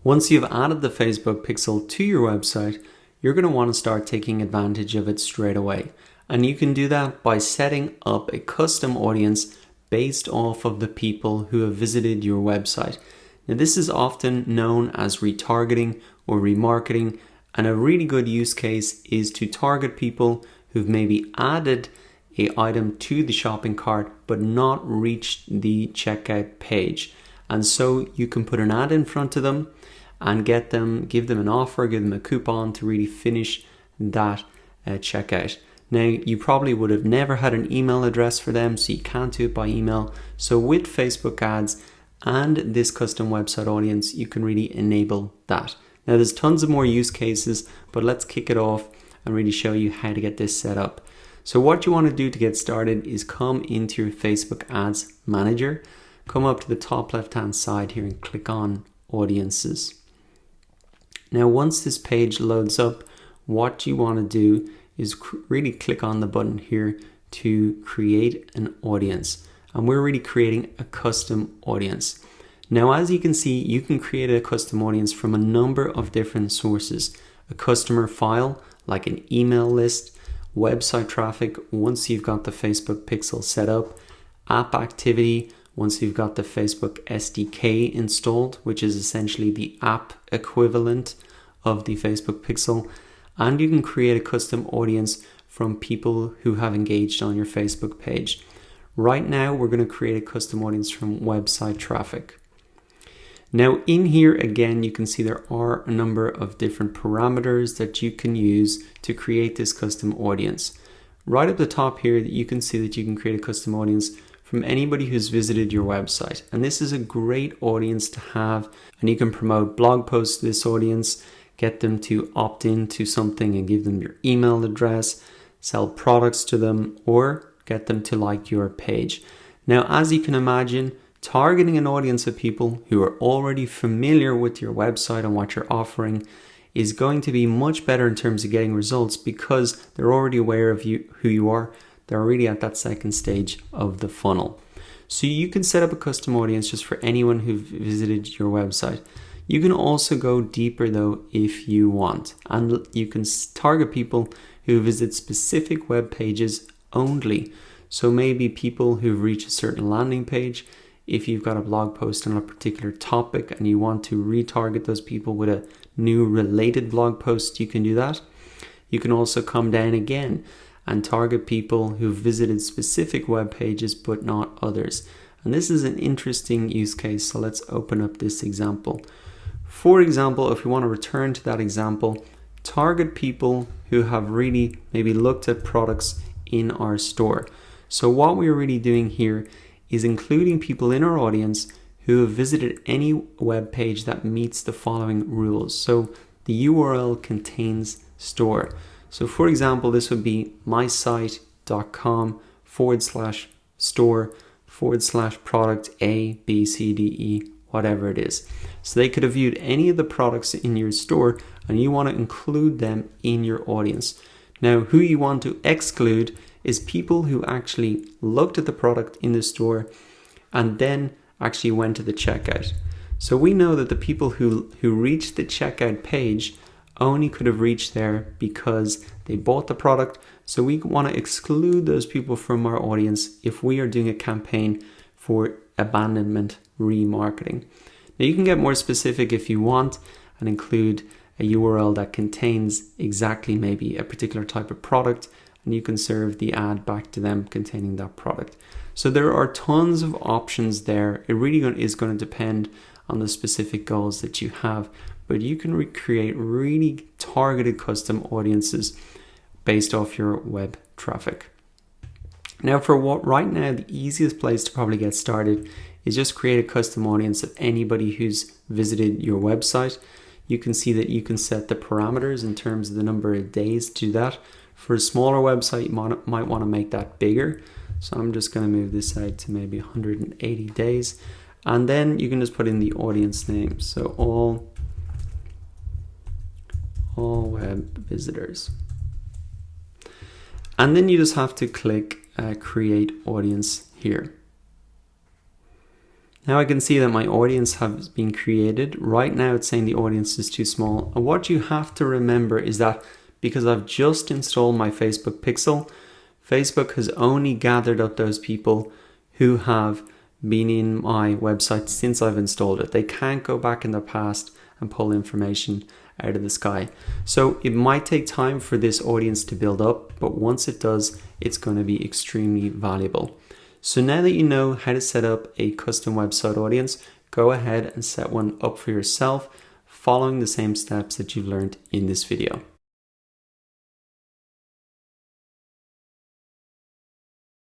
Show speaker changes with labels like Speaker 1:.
Speaker 1: Once you've added the Facebook pixel to your website, you're going to want to start taking advantage of it straight away. And you can do that by setting up a custom audience based off of the people who have visited your website. Now, this is often known as retargeting or remarketing, and a really good use case is to target people who've maybe added an item to the shopping cart but not reached the checkout page. And so you can put an ad in front of them and give them an offer, give them a coupon to really finish that checkout. Now, you probably would have never had an email address for them, so you can't do it by email. So with Facebook ads and this custom website audience, you can really enable that. Now, there's tons of more use cases, but let's kick it off and really show you how to get this set up. So what you want to do to get started is come into your Facebook Ads Manager, come up to the top left-hand side here and click on Audiences. Now, once this page loads up, what you want to do is really click on the button here to create an audience. And we're really creating a custom audience. Now, as you can see, you can create a custom audience from a number of different sources. A customer file, like an email list, website traffic, once you've got the Facebook pixel set up, app activity, once you've got the Facebook SDK installed, which is essentially the app equivalent of the Facebook pixel, and you can create a custom audience from people who have engaged on your Facebook page. Right now, we're going to create a custom audience from website traffic. Now, in here, again, you can see there are a number of different parameters that you can use to create this custom audience. Right at the top here, you can see that you can create a custom audience from anybody who's visited your website. And this is a great audience to have. And you can promote blog posts to this audience, get them to opt into something and give them your email address, sell products to them, or get them to like your page. Now, as you can imagine, targeting an audience of people who are already familiar with your website and what you're offering is going to be much better in terms of getting results because they're already aware of you, who you are. They're already at that second stage of the funnel. So you can set up a custom audience just for anyone who visited your website. You can also go deeper though if you want, and you can target people who visit specific web pages only. So maybe people who've reached a certain landing page. If you've got a blog post on a particular topic and you want to retarget those people with a new related blog post, you can do that. You can also come down again and target people who've visited specific web pages but not others. And this is an interesting use case, so let's open up this example. For example, if we want to return to that example, target people who have really maybe looked at products in our store. So what we're really doing here is including people in our audience who have visited any web page that meets the following rules. So the URL contains store. So for example, this would be mysite.com/store/product A, B, C, D, E, whatever it is. So they could have viewed any of the products in your store and you want to include them in your audience. Now, who you want to exclude is people who actually looked at the product in the store and then actually went to the checkout. So we know that the people who reached the checkout page only could have reached there because they bought the product. So we want to exclude those people from our audience if we are doing a campaign for abandonment remarketing. Now, you can get more specific if you want and include a URL that contains exactly maybe a particular type of product, and you can serve the ad back to them containing that product. So there are tons of options there. It really is going to depend on the specific goals that you have, but you can recreate really targeted custom audiences based off your web traffic. Now, for what right now, the easiest place to probably get started is just create a custom audience of anybody who's visited your website. You can see that you can set the parameters in terms of the number of days to do that. For a smaller website, you might want to make that bigger. So I'm just going to move this out to maybe 180 days. And then you can just put in the audience name. So all web visitors. And then you just have to click create audience here. Now I can see that my audience has been created. Right now it's saying the audience is too small. And what you have to remember is that because I've just installed my Facebook Pixel, Facebook has only gathered up those people who have been in my website since I've installed it. They can't go back in the past and pull information out of the sky. So it might take time for this audience to build up, but once it does, it's going to be extremely valuable. So now that you know how to set up a custom website audience, go ahead and set one up for yourself, following the same steps that you've learned in this video.